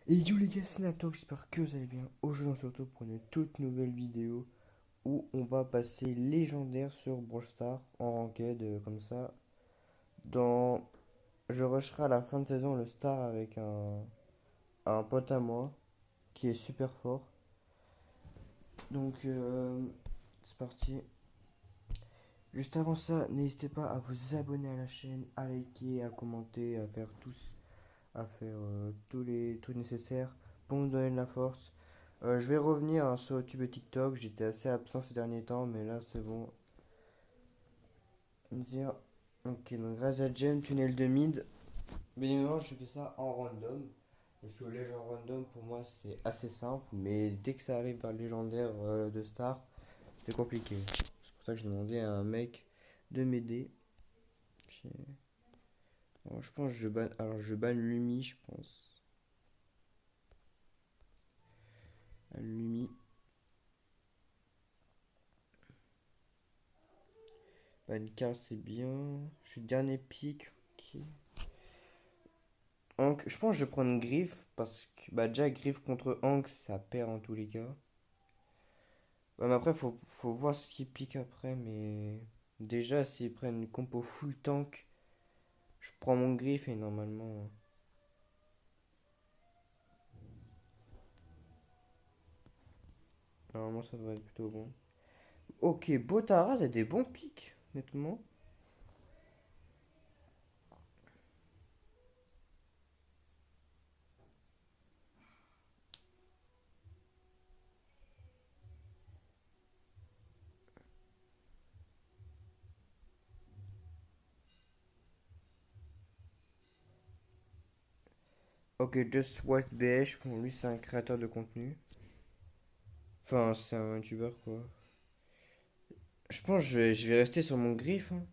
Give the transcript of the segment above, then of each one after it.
Et yo les gars, c'est Nathan, j'espère que vous allez bien. Aujourd'hui on se retrouve pour une toute nouvelle vidéo où on va passer légendaire sur Brawl Stars en ranked comme ça. Dans... Je rusherai à la fin de saison le star avec un pote à moi qui est super fort. Donc c'est parti. Juste avant ça, n'hésitez pas à vous abonner à la chaîne, à liker, à commenter, à faire à faire tous les trucs nécessaires pour me donner de la force. Je vais revenir hein, sur YouTube et TikTok. J'étais assez absent ces derniers temps, mais là c'est bon. Dire. Ok, donc Raza Gem, tunnel de mid. Mais évidemment, je fais ça en random. Parce que les gens random pour moi c'est assez simple, mais dès que ça arrive vers le légendaire de star, c'est compliqué. C'est pour ça que j'ai demandé à un mec de m'aider. Ok. Alors, je pense que je banne Lumi, je pense. Lumi. Bancar, c'est bien. Je suis dernier pick. Ok. Hank, je pense que je vais prendre Griff parce que bah, déjà Griff contre Hank, ça perd en tous les cas. Ouais, mais après, faut voir ce qu'il pique après. Mais déjà, s'ils prennent une compo full tank, je prends mon Griff et normalement ça devrait être plutôt bon. Ok, Botara, elle a des bons pics, honnêtement. Ok, Just White BH, bon, lui c'est un créateur de contenu. Enfin, c'est un youtubeur quoi. Je pense que je vais rester sur mon Griff, hein.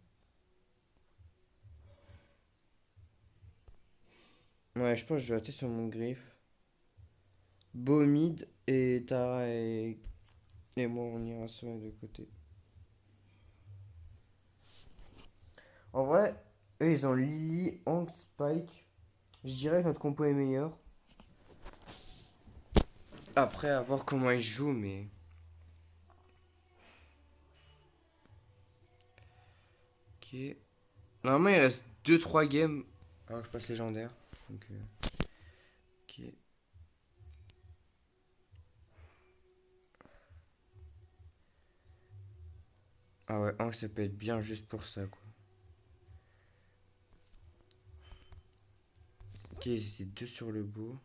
Ouais, je pense que je vais rester sur mon Griff. Bomid et Tara et moi on ira sur les deux côtés. En vrai, eux ils ont Lily, Hank, Spike. Je dirais que notre compo est meilleur. Après, à voir comment ils jouent, mais. Ok. Normalement, il reste deux trois games alors que je passe légendaire. Donc, ok. Ah ouais, Hank ça peut être bien juste pour ça quoi. Ok, c'est deux sur le bout.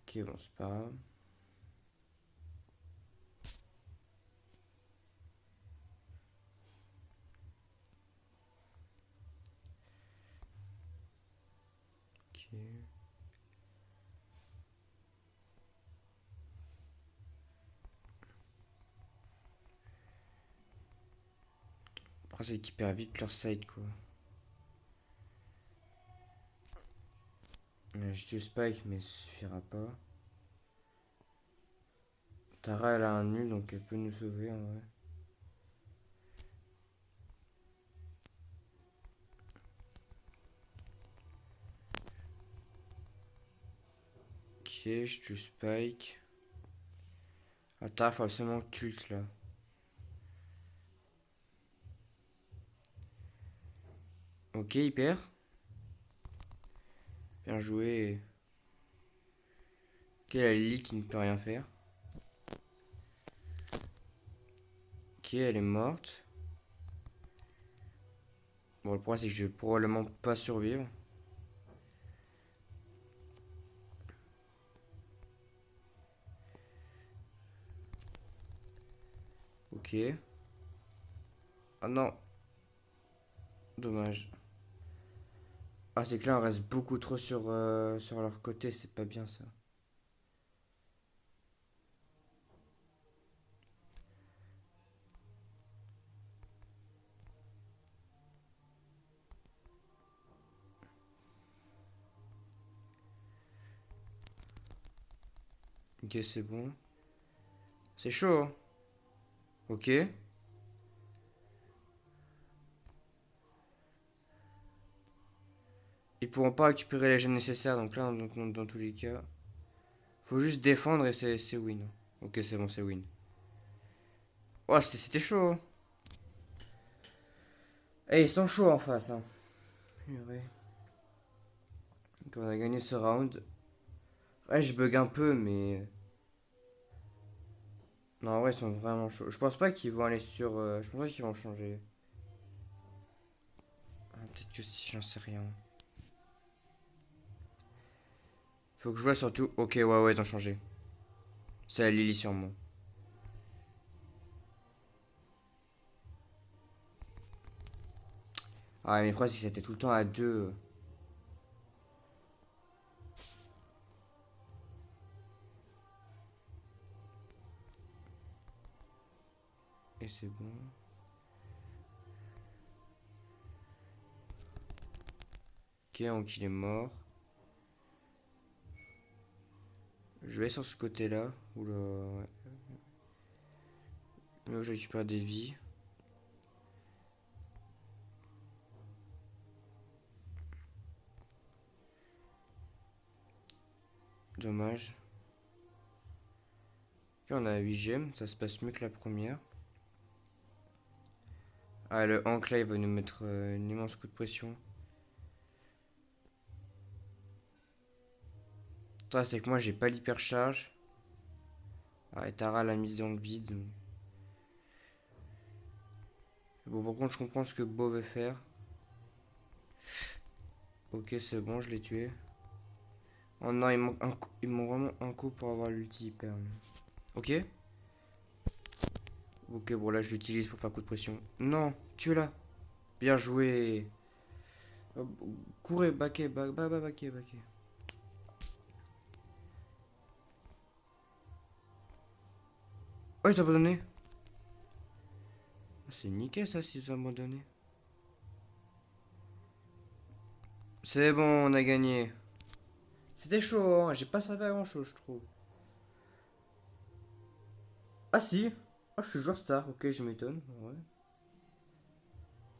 Ok, bon, c'est pas grave. Ok. Après, c'est qu'ils perdent vite leur side quoi. J'ai tué Spike, mais ça suffira pas. Tara, elle a un nul, donc elle peut nous sauver en vrai. Ok, je tue Spike. Ah, Tara, faut absolument que tu ultes là. Ok, il perd. Bien joué. Ok, la Lily qui ne peut rien faire. Ok, elle est morte. Bon, le problème, c'est que je vais probablement pas survivre. Ok. Ah non, dommage. Ah, c'est que là, on reste beaucoup trop sur leur côté, c'est pas bien ça. Ok, c'est bon. C'est chaud, hein. Ok. Ils pourront pas récupérer les gemmes nécessaires, donc là, dans tous les cas, faut juste défendre et c'est win. Ok, c'est bon, c'est win. Oh, c'était chaud. Hein. Eh, ils sont chauds en face. Hein. Purée. Donc, on a gagné ce round. Ouais, je bug un peu, mais. Non, en vrai, ils sont vraiment chauds. Je pense pas qu'ils vont aller sur. Je pense pas qu'ils vont changer. Ah, peut-être que si, j'en sais rien. Faut que je vois surtout. Ok, ouais, ils ont changé. C'est la Lily sur moi. Ah, mais pourquoi si c'était tout le temps à deux. Et c'est bon. Ok, donc il est mort. Je vais sur ce côté-là. Oula, ouais. Là, je récupère des vies. Dommage. Ok, on a 8 gemmes. Ça se passe mieux que la première. Ah, le Hank là, il va nous mettre un immense coup de pression. Ça, c'est que moi, j'ai pas l'hypercharge. Ah, et Tara l'a mise dans le vide. Bon, par contre, je comprends ce que Beau veut faire. Ok, c'est bon, je l'ai tué. Oh non, il manque vraiment un coup pour avoir l'ulti hyper. Ok. Ok, bon, là, je l'utilise pour faire coup de pression. Non, tue-la. Bien joué. Oh, courez, baquez, baquez. Oh, ils ont abandonné. C'est nickel ça, s'ils ont abandonné. C'est bon, on a gagné. C'était chaud, hein. J'ai pas servi à grand chose, je trouve. Ah si. Ah, je suis joueur star. Ok, je m'étonne. Ouais.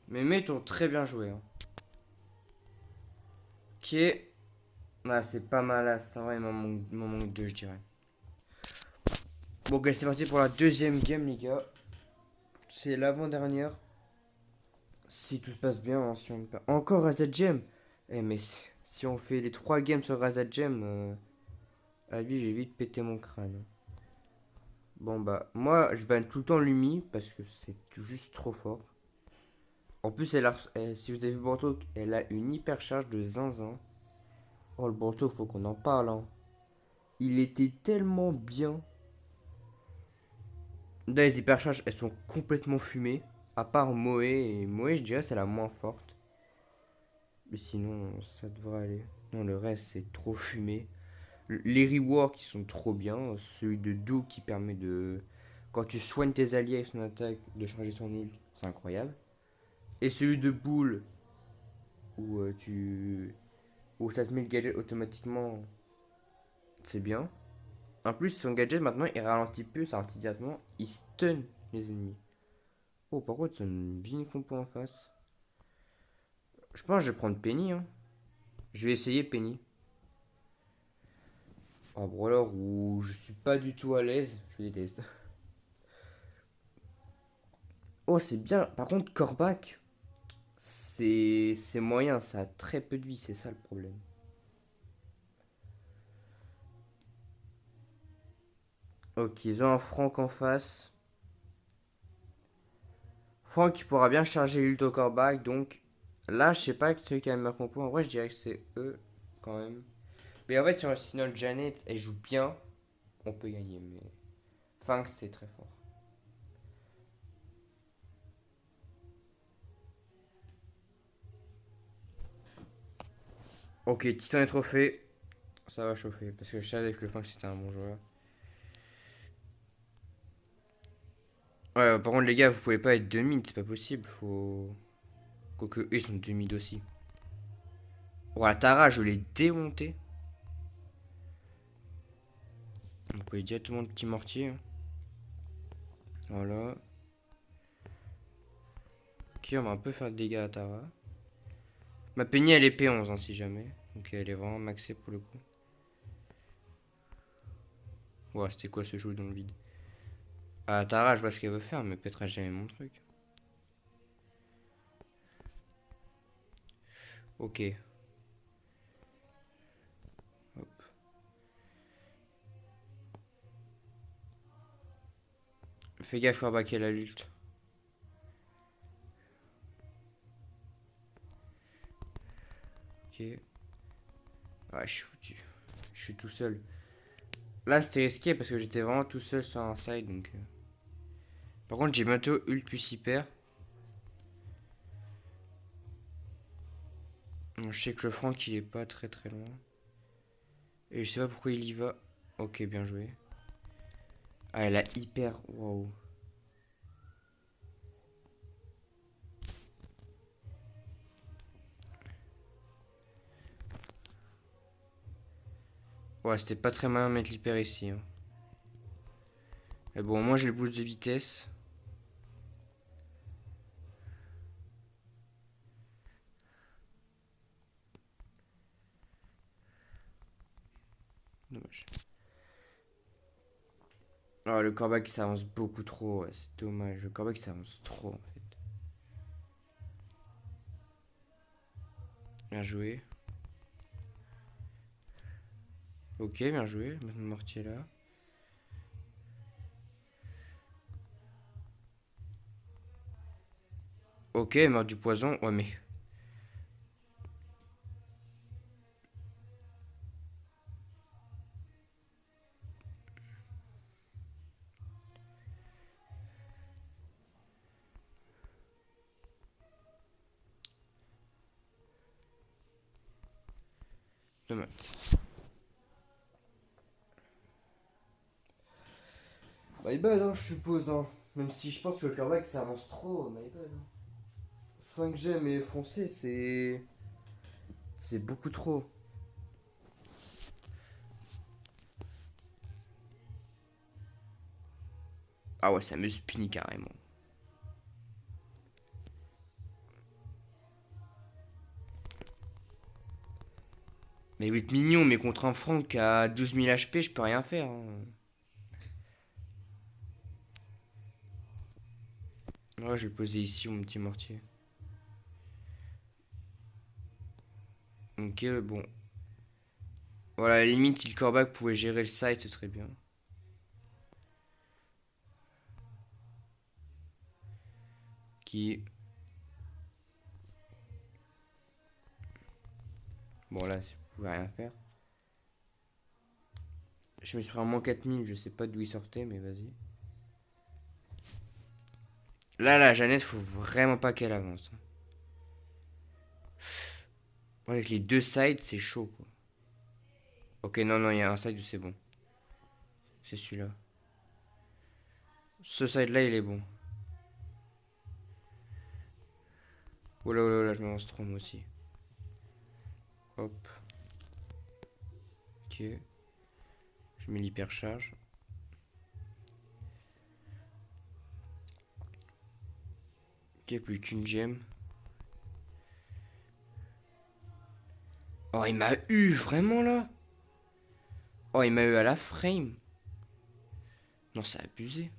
Mais mecs ont très bien joué. Hein. Ok. Ah, c'est pas mal là. C'est vrai, il m'en manque deux, je dirais. Bon, ok, c'est parti pour la deuxième game, les gars. C'est l'avant-dernière. Si tout se passe bien, hein, si on perd. Encore Razad Gem. Eh, mais si on fait les 3 games sur Razad Gem, à lui, j'ai vite pété mon crâne. Bon, bah, moi, je banne tout le temps Lumi parce que c'est juste trop fort. En plus, si vous avez vu Bordeaux, elle a une hypercharge de zinzin. Oh, le Bordeaux, faut qu'on en parle. Hein. Il était tellement bien. Là, les hypercharges, elles sont complètement fumées. À part Moe. Et Moe, je dirais, c'est la moins forte. Mais sinon, ça devrait aller. Non, le reste, c'est trop fumé. Les reworks, qui sont trop bien. Celui de Do qui permet de. Quand tu soignes tes alliés avec son attaque, de charger son ult, c'est incroyable. Et celui de Boule, où où ça te met le gadget automatiquement, c'est bien. En plus, son gadget maintenant il ralentit plus, ça ralentit directement, il stun les ennemis. Oh, par contre, c'est une vigne compo en face. Je pense que je vais prendre Penny. Hein. Je vais essayer Penny. Oh, brawler où je suis pas du tout à l'aise, je déteste. Oh, c'est bien. Par contre, Corbac, c'est moyen, ça a très peu de vie, c'est ça le problème. Ok, ils ont un Franck en face. Franck qui pourra bien charger l'ult au Corbac, donc là, je sais pas celui qui a le meilleur compo. En vrai, je dirais que c'est eux quand même. Mais en fait, sinon Janet, elle joue bien, on peut gagner. Mais Fang, c'est très fort. Ok, Titan et trophée, ça va chauffer. Parce que je savais que le Fang, c'était un bon joueur. Ouais, par contre, les gars, vous pouvez pas être 2 mid, c'est pas possible. Faut. Quoique, eux, ils sont 2 mid aussi. Voilà, Tara, je l'ai démonté. On peut directement le petit mortier. Hein. Voilà. Ok, on va un peu faire de dégâts à Tara. Ma Penny, elle est P11, hein, si jamais. Donc elle est vraiment maxée pour le coup. Ouais, c'était quoi ce jeu dans le vide? Ah, Tara, je vois ce qu'elle veut faire, mais pètera jamais mon truc. Ok. Hop. Fais gaffe, faut baquer la lutte. Ok. Ah, je suis foutu. Je suis tout seul. Là, c'était risqué parce que j'étais vraiment tout seul sur un side. Donc, par contre, j'ai bientôt ult plus hyper. Je sais que le Franck, il est pas très très loin. Et je sais pas pourquoi il y va. Ok, bien joué. Ah, elle a hyper. Waouh. Ouais, c'était pas très malin de mettre l'hyper ici, hein. Mais bon, moi j'ai le boost de vitesse. Dommage. Oh, le corbac qui s'avance beaucoup trop. Ouais, c'est dommage. Le corbac qui s'avance trop en fait. Bien joué. Ok, bien joué. Maintenant, le mortier là. Ok, meurt du poison. Ouais, mais. Dommage. My bad, hein, je suppose. Hein. Même si je pense que le corbac ça avance trop. My bad. Hein. 5 gemmes et foncé, c'est. C'est beaucoup trop. Ah ouais, ça me spinne carrément. Mais 8 millions, mais contre un Franck à 12 000 HP, je peux rien faire. Hein. Ouais, je vais le poser ici, mon petit mortier. Ok, bon. Voilà, à la limite, si le corbac pouvait gérer le site, ce serait bien. Qui. Bon, là, je pouvais rien faire. Je me suis pris un moins 4000, je sais pas d'où il sortait, mais vas-y. Là, la Jeannette, faut vraiment pas qu'elle avance. Avec les deux sides, c'est chaud, quoi. Ok, non, non, il y a un side où c'est bon. C'est celui-là. Ce side-là, il est bon. Oh là, oh là, oh là, je m'avance trop, moi aussi. Hop. Ok. Je mets l'hypercharge. Ok, plus qu'une gemme. Oh, il m'a eu, vraiment, là? Oh, il m'a eu à la frame. Non, c'est abusé.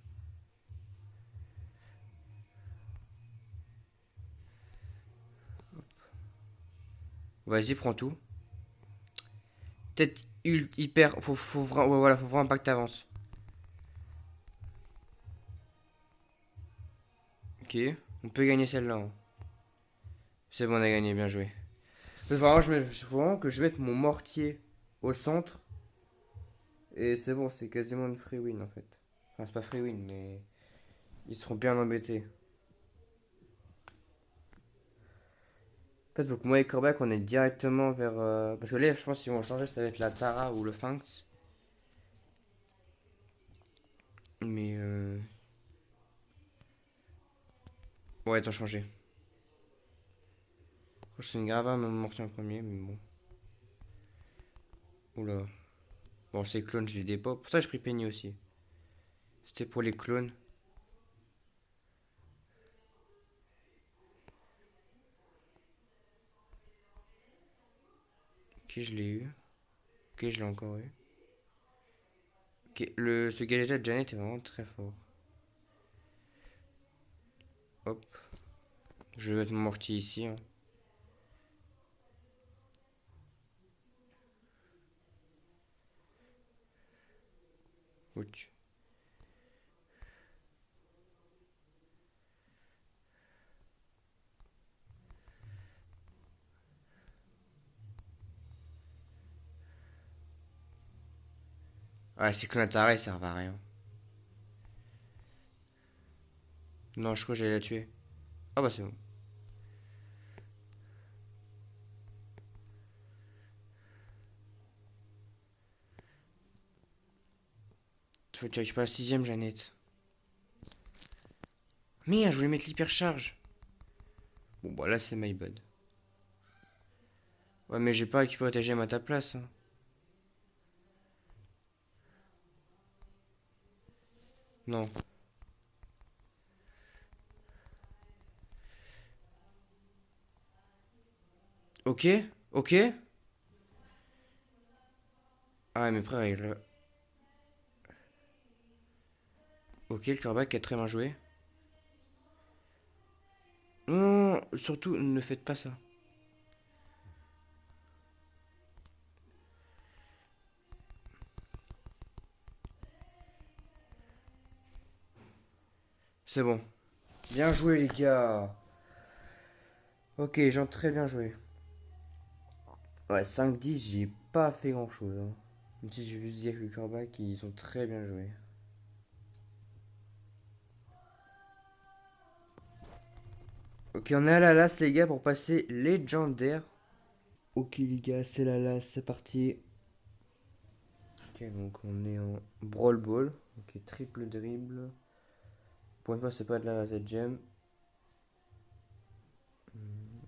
Vas-y, prends tout. Peut-être hyper. Ouais, voilà, faut vraiment pas que t'avances. Ok. On peut gagner celle-là. Hein. C'est bon, on a gagné, bien joué. Vraiment, faut vraiment que je mette mon mortier au centre. Et c'est bon, c'est quasiment une free win en fait. Enfin, c'est pas free win, mais ils seront bien embêtés. En fait, faut que moi et Corbac, on est directement vers. Parce que là, je pense qu'ils vont changer, ça va être la Tara ou le Finks. Mais. Ouais, t'as changé. C'est une grave à me mortier en premier, mais bon. Oula. Bon, ces clones, je les dépop. Pour ça, j'ai pris Penny aussi. C'était pour les clones. Ok, je l'ai eu. Ok, je l'ai encore eu. Ok, ce gadget de Janet est vraiment très fort. Hop. Je vais mettre mon mortier ici, hein. Ouch. Ah, c'est que l'intérêt, ça servent à rien. Non, je crois que j'allais la tuer. Ah bah c'est bon. Faut que tu récupères la sixième, Jeannette. Merde, je voulais mettre l'hypercharge. Bon, bah là, c'est my bad. Ouais, mais j'ai pas récupéré ta gemme à ta place, hein. Non. Ok, ok. Ah, mais frère, ok, le corbac a très bien joué. Non, non, non, surtout, ne faites pas ça. C'est bon. Bien joué, les gars. Ok, les gens, très bien joué. Ouais, 5-10, j'ai pas fait grand chose, hein. Même si j'ai juste dit avec le corbac, ils ont très bien joué. Ok, on est à la lasse, les gars, pour passer légendaire. Ok, les gars, c'est la lasse, c'est parti. Ok, donc on est en Brawl Ball. Ok, triple dribble. Pour une fois, c'est pas de la reset gem.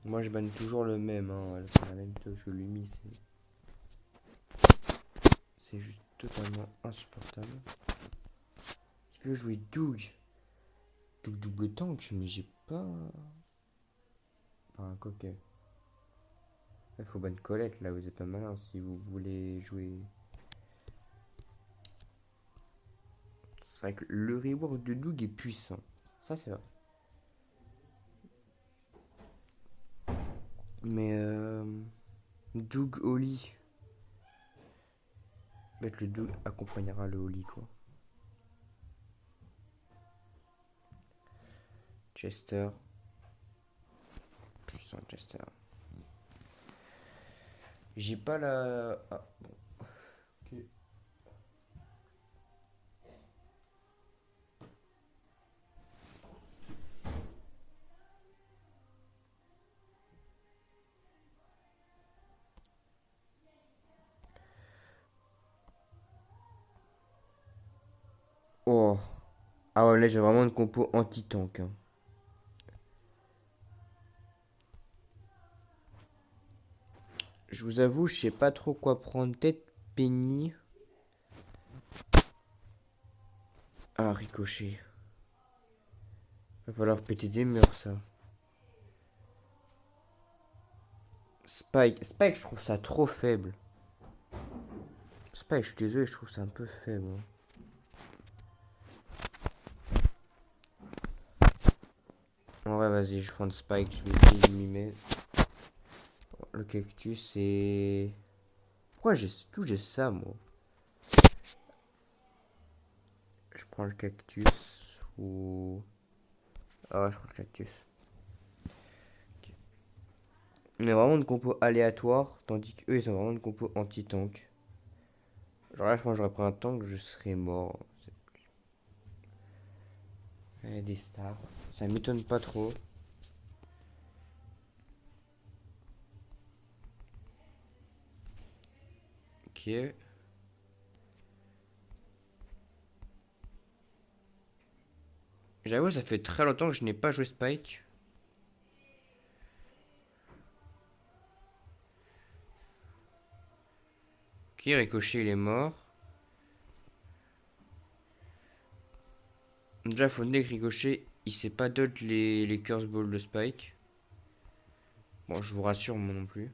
Moi, je banne toujours le même, hein. La même chose que lui, c'est juste totalement insupportable. Il veut jouer Doug. Doug double tank, mais j'ai pas. Enfin, coquet. Il faut bonne Colette là, vous êtes pas malin si vous voulez jouer. C'est vrai que le rework de Doug est puissant. Ça, c'est vrai. Mais Doug Oli. Mettre le Doug accompagnera le Oli, quoi. Chester. Putain, Chester. J'ai pas la. Ah, bon. Ok. Oh. Ah ouais, là j'ai vraiment une compo anti-tank, hein. Je vous avoue, je sais pas trop quoi prendre. Peut-être Penny. Ah, ricochet. Va falloir péter des murs, ça. Spike. Spike, je trouve ça trop faible. Spike, je suis désolé, je trouve ça un peu faible, hein. En vrai, vas-y, je prends Spike, je vais essayer de m'y mettre. Le cactus, c'est. Pourquoi j'ai ça, moi? Je prends le cactus ou. Ah ouais, je prends le cactus. Ok. On est vraiment une compo aléatoire, tandis qu'eux, ils ont vraiment une compo anti-tank. Genre là, je pense que j'aurais pris un tank, je serais mort. Des stars. Ça m'étonne pas trop. Ok. J'avoue, ça fait très longtemps que je n'ai pas joué Spike. Ok, Ricochet, il est mort. Déjà, faut noter que Ricochet, il sait pas dodge les curse balls de Spike. Bon, je vous rassure, moi non plus.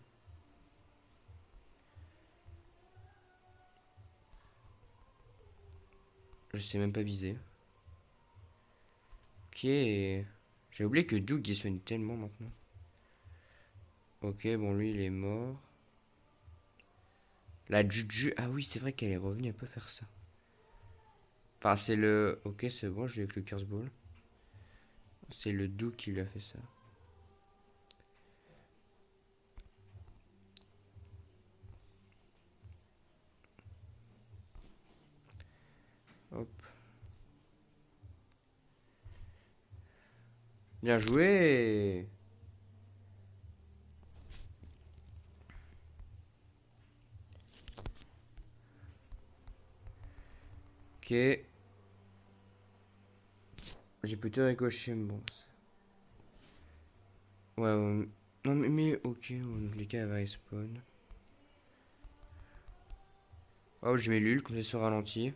Je sais même pas viser. Ok. J'ai oublié que Doug il soigne tellement maintenant. Ok, bon, lui il est mort. La Juju. Ah oui, c'est vrai qu'elle est revenue, elle peut faire ça. Enfin, c'est le. Ok, c'est bon, je l'ai avec le Curse Ball. C'est le Doug qui lui a fait ça. Hop. Bien joué. Ok. J'ai plutôt ricoché, bon. Ouais, ouais. Non, mais ok, dans les cas, elle va respawn. Oh, je mets l'ul, comme ça sur ralenti.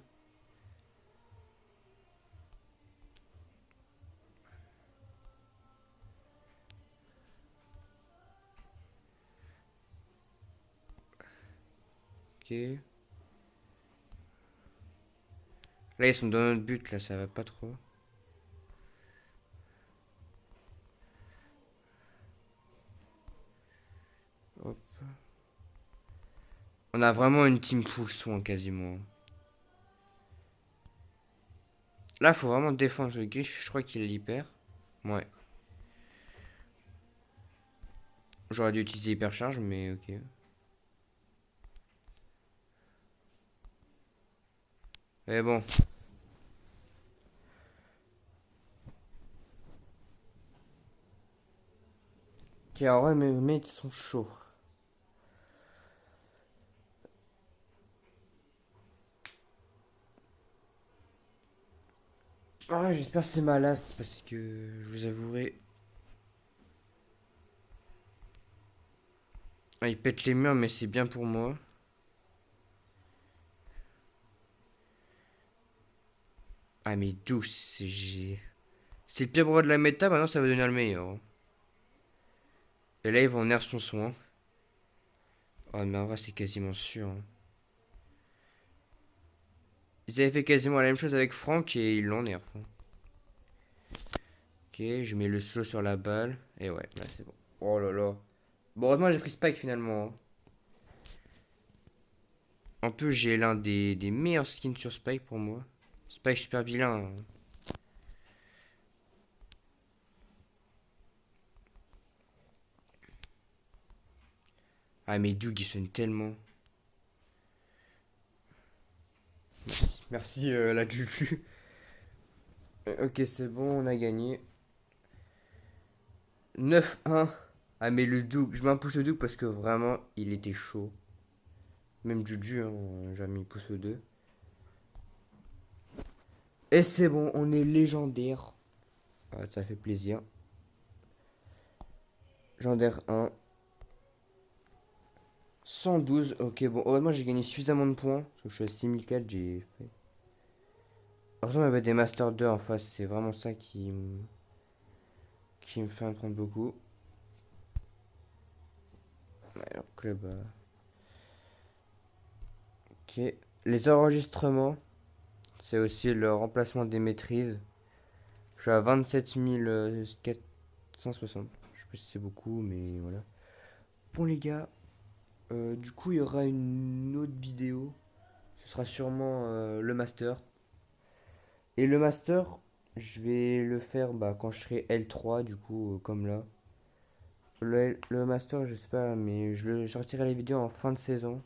Ok. Là, ils sont dans notre but, là, ça va pas trop. Hop. On a vraiment une team full soin quasiment. Là, faut vraiment défendre le griffe, je crois qu'il est hyper. Ouais. J'aurais dû utiliser hypercharge, mais ok. Mais bon. Ok, en vrai, mes mates sont chauds. Ah, j'espère que c'est ma last, parce que je vous avouerai. Ah, il pète les murs, mais c'est bien pour moi. Ah, mais douce, c'est le pire roi de la méta, maintenant ça va devenir le meilleur. Et là, ils vont nerf son soin. Oh, mais en vrai, c'est quasiment sûr. Ils avaient fait quasiment la même chose avec Franck et ils l'ont nerf. Ok, je mets le slow sur la balle. Et ouais, là c'est bon. Oh là là. Bon, heureusement, j'ai pris Spike finalement. En plus, j'ai l'un des meilleurs skins sur Spike pour moi. Spike super vilain. Ah, mais Doug il sonne tellement. Merci la Juju. Ok, c'est bon, on a gagné. 9-1. Ah, mais le Doug, je m'impousse le Doug parce que vraiment, il était chaud. Même Juju, hein, j'ai mis pouce 2. Et c'est bon, on est légendaire. Ah, ça fait plaisir. Légendaire 1. 112. Ok, bon, heureusement, j'ai gagné suffisamment de points. Parce que je suis à 6004, j'ai fait. Heureusement, il y avait des Master 2 en face. C'est vraiment ça qui me fait prendre beaucoup. Alors, club. Ok. Les enregistrements, c'est aussi le remplacement des maîtrises. Je suis à 27 460. Je sais pas si c'est beaucoup, mais voilà. Bon, les gars, du coup, il y aura une autre vidéo. Ce sera sûrement le master. Et le master, je vais le faire bah, quand je serai L3, du coup, comme là. Le master, je sais pas, mais je sortirai les vidéos en fin de saison.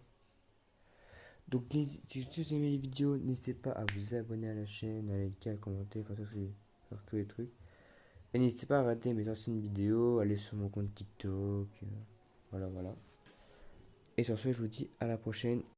Donc, si vous aimez les vidéos, n'hésitez pas à vous abonner à la chaîne, à liker, à commenter, enfin, sur tous les trucs. Et n'hésitez pas à regarder mes anciennes vidéos, aller sur mon compte TikTok. Voilà, voilà. Et sur ce, je vous dis à la prochaine.